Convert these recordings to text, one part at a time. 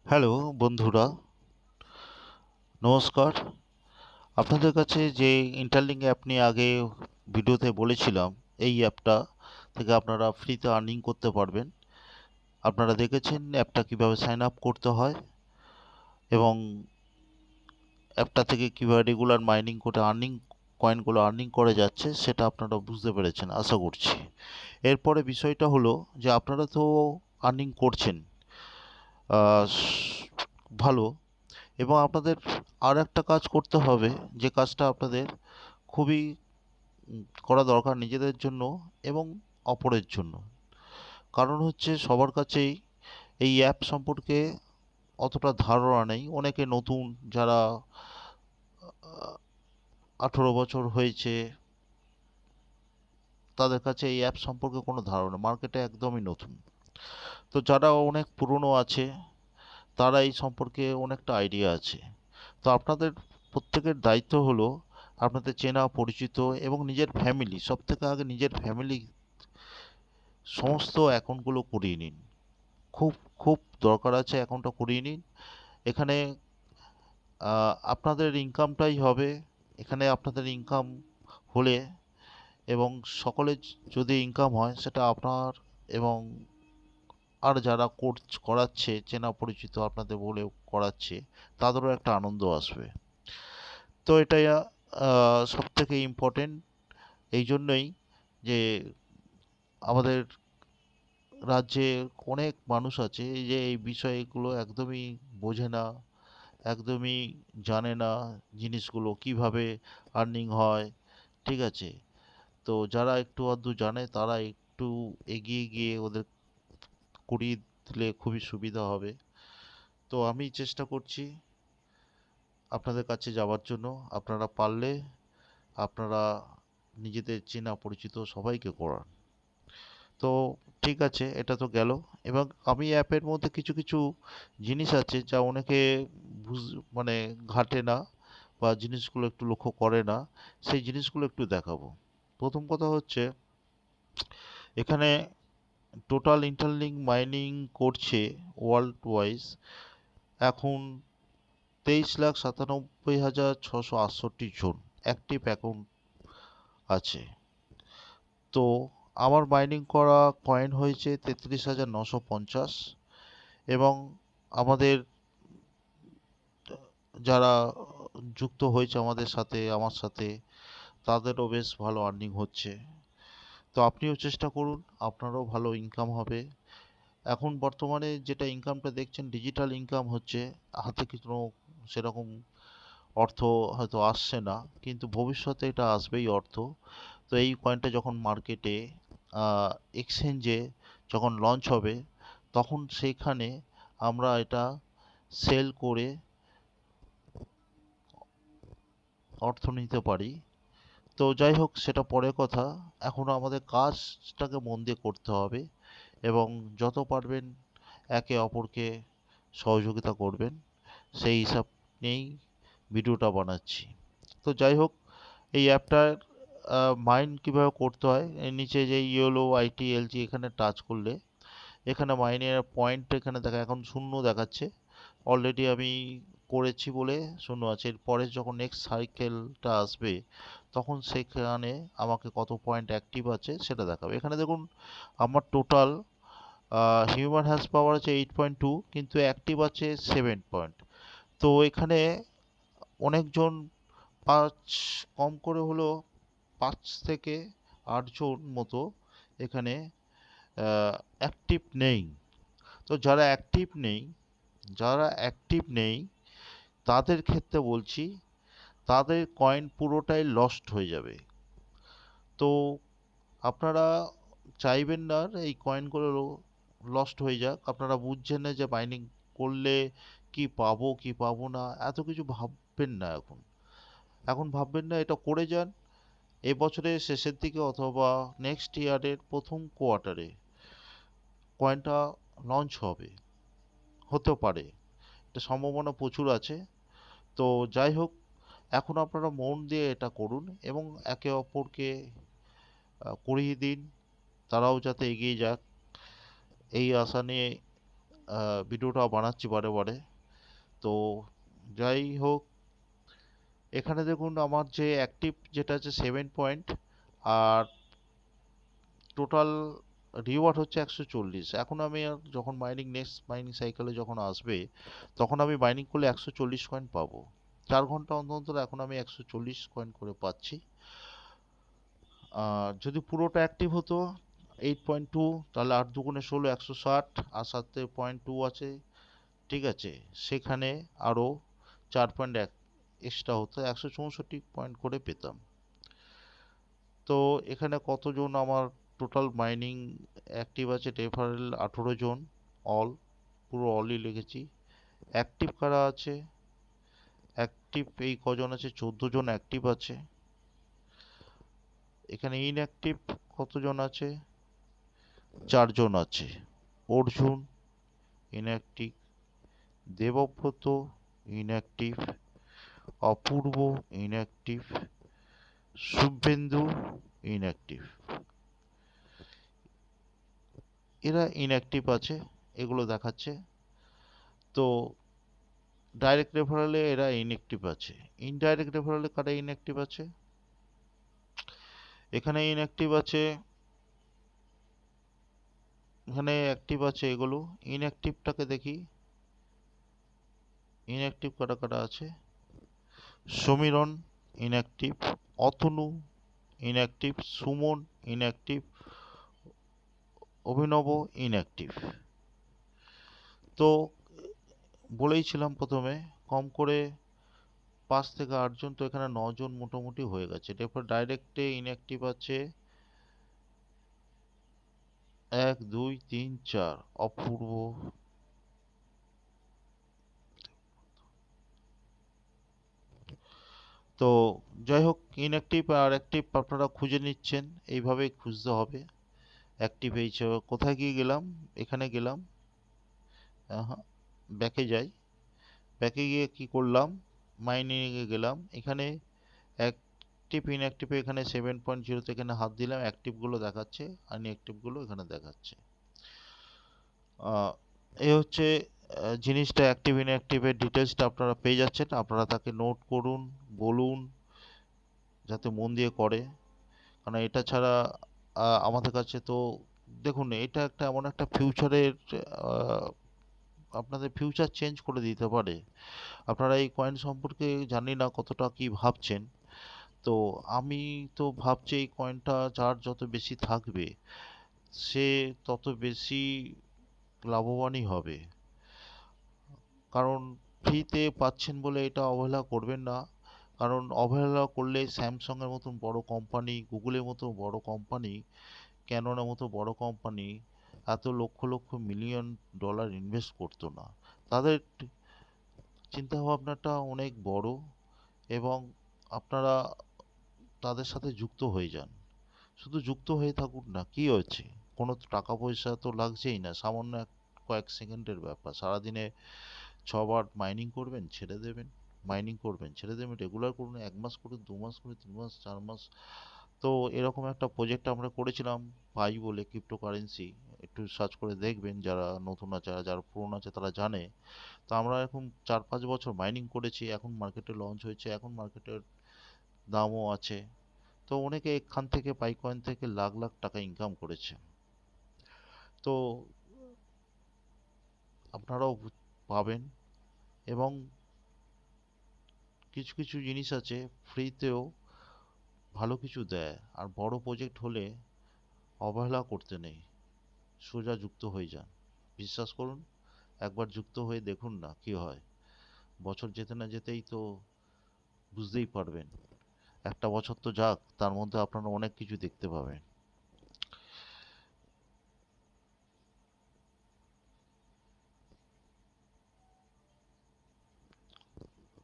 Hello বন্ধুরা, নমস্কার। আপনাদের কাছে যে ইন্টারলিঙ্ক অ্যাপ নিয়ে আগে ভিডিওতে বলেছিলাম, এই অ্যাপটা থেকে আপনারা ফ্রিতে আর্নিং করতে পারবেন। আপনারা দেখেছেন অ্যাপটা কিভাবে সাইন আপ করতে হয় এবং অ্যাপটা থেকে কিভাবে রেগুলার মাইনিং করে কয়েনগুলো আর্নিং করে যাচ্ছে, সেটা আপনারা বুঝতে পেরেছেন আশা করছি। এরপরে বিষয়টা হলো যে আপনারা তো আর্নিং করছেন আহ, ভালো, এবং আপনাদের আর একটা কাজ করতে হবে, যে কাজটা আপনাদের খুবই করা দরকার নিজেদের জন্য এবং অপরের জন্য। কারণ হচ্ছে সবার কাছেই এই অ্যাপ সম্পর্কে অতটা ধারণা নেই। অনেকে নতুন, যারা 18 বছর হয়েছে, তাদের কাছে এই অ্যাপ সম্পর্কে কোনো ধারণা, মার্কেটে একদমই নতুন। তো যারা অনেক পুরনো আছে, তারা এই সম্পর্কে অনেকটা আইডিয়া আছে। তো আপনাদের প্রত্যেকের দায়িত্ব হলো আপনাদের চেনা পরিচিত এবং নিজের ফ্যামিলি, সব থেকে আগে নিজের ফ্যামিলি সমস্ত অ্যাকাউন্টগুলো করিয়ে নিন। খুব খুব দরকার আছে অ্যাকাউন্টটা করিয়ে নিন। এখানে আপনাদের ইনকামটাই হবে। এখানে আপনাদের ইনকাম হলে এবং সকলের যদি ইনকাম হয়, সেটা আপনার এবং আর যারা করাচ্ছে, চেনা পরিচিত আপনাদের বলে করাচ্ছে, তাদেরও একটা আনন্দ আসবে। তো এটাই সব থেকে ইম্পর্টেন্ট। এই জন্যই যে আমাদের রাজ্যে অনেক মানুষ আছে এই যে এই বিষয়গুলো একদমই বোঝে না, একদমই জানে না জিনিসগুলো কিভাবে আর্নিং হয়। ঠিক আছে? তো যারা একটু আধটু জানে, তারা একটু এগিয়ে গিয়ে ওদের করিয়ে দিলে খুবই সুবিধা হবে। তো আমি চেষ্টা করছি আপনাদের কাছে যাওয়ার জন্য। আপনারা পারলে আপনারা নিজেদের চেনা পরিচিত সবাইকে করান। তো ঠিক আছে, এটা তো গেল। এবং আমি অ্যাপের মধ্যে কিছু কিছু জিনিস আছে যা অনেকে বুঝ মানে ঘাটে না বা জিনিসগুলো একটু লক্ষ্য করে না, সেই জিনিসগুলো একটু দেখাবো। প্রথম কথা হচ্ছে, এখানে টোটাল ইন্টারলিঙ্ক মাইনিং করছে ওয়ার্ল্ড ওয়াইজ এখন 23,97,668 জন অ্যাক্টিভ অ্যাকাউন্ট আছে। তো আমার মাইনিং করা কয়েন হয়েছে 33,950। এবং আমাদের যারা যুক্ত হয়েছে আমাদের সাথে, আমার সাথে, তাদেরও বেশ ভালো আর্নিং হচ্ছে। তো আপনিও চেষ্টা করুন, আপনারও ভালো ইনকাম হবে। এখন বর্তমানে যেটা ইনকামটা দেখছেন, ডিজিটাল ইনকাম হচ্ছে। হাতে কোনো সেরকম অর্থ হয়তো আসছে না, কিন্তু ভবিষ্যতে এটা আসবেই অর্থ। তো এই কয়েনটা যখন মার্কেটে এক্সচেঞ্জে যখন লঞ্চ হবে, তখন সেইখানে আমরা এটা সেল করে অর্থ নিতে পারি। তো যাই হোক, সেটা পরের কথা। এখন আমাদের কাজটাকে মন দিয়ে করতে হবে এবং যত পারবেন একে অপরকে সহযোগিতা করবেন, সেই হিসাব নিয়েই ভিডিওটা বানাচ্ছি। তো যাই হোক, এই অ্যাপটার মাইন কীভাবে করতে হয়, এর নিচে যে ইয়েলো আইটিএলজি এখানে টাচ করলে এখানে মাইনের পয়েন্ট এখানে দেখা, এখন শূন্য দেখাচ্ছে। অলরেডি আমি করেছি বলে শূন্য আছে। এরপরে যখন নেক্সট সাইকেলটা আসবে, তখন সেখানে আমাকে কত পয়েন্ট অ্যাক্টিভ আছে সেটা দেখাবে। এখানে দেখুন, আমার টোটাল হিউম্যান হ্যাজ পাওয়ার আছে 8.2, কিন্তু অ্যাক্টিভ আছে 7 পয়েন্ট। তো এখানে অনেকজন, পাঁচ কম করে হলো 5 থেকে 8 জন মতো এখানে অ্যাক্টিভ নেই। তো যারা অ্যাক্টিভ নেই তাদের ক্ষেত্রে বলছি, তাদের কয়েন পুরোটাই লস্ট হয়ে যাবে। তো আপনারা চাইবেন না এই কয়েনগুলো লস্ট হয়ে যাক। আপনারা বুঝছেন না যে মাইনিং করলে কি পাবো কি পাবো না, এত কিছু ভাববেন না। এখন এখন ভাববেন না, এটা করে যান। এই বছরের শেষের দিকে অথবা নেক্সট ইয়ারের প্রথম কোয়ার্টারে কয়েনটা লঞ্চ হতে পারে, এটা সম্ভাবনা প্রচুর আছে। তো যাই হোক, এখন আপনারা মন দিয়ে এটা করুন এবং একে অপরকে করিয়ে দিন, তারাও যাতে এগিয়ে যাক, এই আশা নিয়ে ভিডিওটা বানাচ্ছি বারে বারে। তো যাই হোক, এখানে দেখুন আমার যে অ্যাক্টিভ যেটা আছে 7 পয়েন্ট, আর টোটাল রিওয়ার্ড হচ্ছে 140। এখন আমি যখন নেক্সট মাইনিং সাইকেলে যখন আসবে, তখন আমি মাইনিং করলে 140 কয়েন পাবো। 4 ঘন্টা অন্তর অন্তর এখন আমি 140 কয়েন করে পাচ্ছি। আর যদি পুরোটা অ্যাক্টিভ হতো 8.2, তাহলে 8 × 2 = 16, 160, আর সাথে 0.2 আছে, ঠিক আছে, সেখানে আরও 4.1 এক্সট্রা হতো, 164 পয়েন্ট করে পেতাম। তো এখানে কতজন আমার টোটাল মাইনিং অ্যাক্টিভ আছে? রেফারেল 18 জন, অল, পুরো অলই লিখেছি। অ্যাক্টিভ কারা আছে? অ্যাক্টিভ এই কজন আছে? 14 জন অ্যাক্টিভ আছে। এখানে ইনঅ্যাক্টিভ কতজন আছে? 4 জন আছে। অর্জুন ইনঅ্যাক্টিভ, দেবব্রত ইনঅ্যাক্টিভ, অপূর্ব ইনঅ্যাক্টিভ, শুভেন্দু ইনঅ্যাক্টিভ। এরা ইনঅ্যাক্টিভ আছে, এগুলো দেখাচ্ছে। তো ডাইরেক্ট রেফারেলে এরা ইনঅ্যাক্টিভ আছে। ইনডাইরেক্ট রেফারেলে কারা ইনঅ্যাক্টিভ আছে? এখানে ইনঅ্যাক্টিভ আছে, এখানে অ্যাক্টিভ আছে এগুলো। ইনঅ্যাক্টিভটাকে দেখি, ইনঅ্যাক্টিভ কারা কারা আছে? Samiran inactive, Atanu inactive, Suman inactive, Abhinav inactive. তো বলেইছিলাম প্রথমে কম করে 5 থেকে 8 জন, তো এখানে 9 জন মোটামুটি হয়ে গেছে। এরপর ডাইরেক্টে ইনঅ্যাক্টিভ আছে 1 2 3 4, অপূর্ব, তো যাই হোক, ইনঅ্যাক্টিভ আর অ্যাক্টিভ আপনারা খুঁজে নিচ্ছেন, এইভাবেই খুঁজতে হবে। অ্যাক্টিভ হয়েছে, কোথায় গিয়ে গেলাম? এখানে গেলাম, হ্যাঁ, ব্যাকে যাই। ব্যাকে গিয়ে কি করলাম? মাইনিংয়ে গেলাম। এখানে অ্যাক্টিভ ইনঅ্যাক্টিভে এখানে 7.0 এখানে হাত দিলাম, অ্যাক্টিভগুলো দেখাচ্ছে, আনঅ্যাক্টিভগুলো এখানে দেখাচ্ছে। এই হচ্ছে জিনিসটা, অ্যাক্টিভ ইনঅ্যাক্টিভের ডিটেলসটা আপনারা পেয়ে যাচ্ছেন। আপনারা তাকে নোট করুন, বলুন, যাতে মন দিয়ে করে। কারণ এটা ছাড়া আমাদের কাছে তো, দেখুন, এটা একটা এমন একটা ফিউচারের, আপনাদের ফিউচার চেঞ্জ করে দিতে পারে। আপনারা এই কয়েন সম্পর্কে জানি না কতটা কি ভাবছেন। তো আমি তো ভাবছি এই কয়েনটা যার যত বেশি থাকবে, সে তত বেশি লাভবানই হবে। কারণ ফ্রিতে পাচ্ছেন বলে এটা অবহেলা করবেন না। কারণ অবহেলা করলে স্যামসাংয়ের মতন বড় কোম্পানি, গুগলের মতো বড় কোম্পানি, ক্যাননের মতো বড় কোম্পানি এত lakh lakh million dollar invest করতো না। তাদের চিন্তাভাবনাটা অনেক বড়, এবং আপনারা তাদের সাথে যুক্ত হয়ে যান। শুধু যুক্ত হয়ে থাকুন না, কি হয়েছে? কোনো টাকা পয়সা তো লাগছেই না, সামান্য কয়েক সেকেন্ডের ব্যাপার। সারাদিনে 6 বার মাইনিং করবেন, ছেড়ে দেবেন, মাইনিং করবেন, ছেড়ে দেবেন, রেগুলার করুন, 1 মাস করুন, 2 মাস করুন, 3 মাস, 4 মাস। তো এরকম একটা প্রজেক্ট আমরা করেছিলাম, পাই বলে, ক্রিপ্টোকারেন্সি। একটু সার্চ করে দেখবেন, যারা নতুন আছে আর যারা পুরনো আছে তারা জানে। তো আমরা এখন 4-5 বছর মাইনিং করেছি, এখন মার্কেটে লঞ্চ হয়েছে, এখন মার্কেটের দামও আছে। তো অনেকে এখান থেকে, পাই কয়েন থেকে লাখ লাখ টাকা ইনকাম করেছে। তো আপনারাও পাবেন। এবং কিছু কিছু জিনিস আছে ফ্রিতেও ভালো কিছু দেয়, আর বড় প্রজেক্ট হলে অবহেলা করতে নেই, সোজা যুক্ত হয়ে যান। বিশ্বাস করুন, একবার যুক্ত হয়ে দেখুন না কি হয়। বছর যেতে না যেতেই তো বুঝতেই পারবেন। একটা বছর তো যাক, তার মধ্যে আপনারা অনেক কিছু দেখতে পাবেন।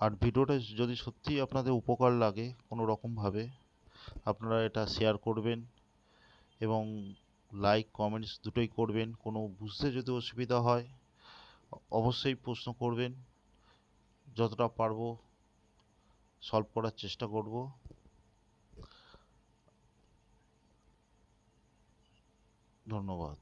আর ভিডিওটা যদি সত্যিই আপনাদের উপকার লাগে কোনো রকমভাবে, আপনারা এটা শেয়ার করবেন, এবং লাইক কমেন্টস দুটোই করবেন। কোনো বুঝতে যদি অসুবিধা হয় অবশ্যই প্রশ্ন করবেন, যতটা পারবো সলভ করার চেষ্টা করব। ধন্যবাদ।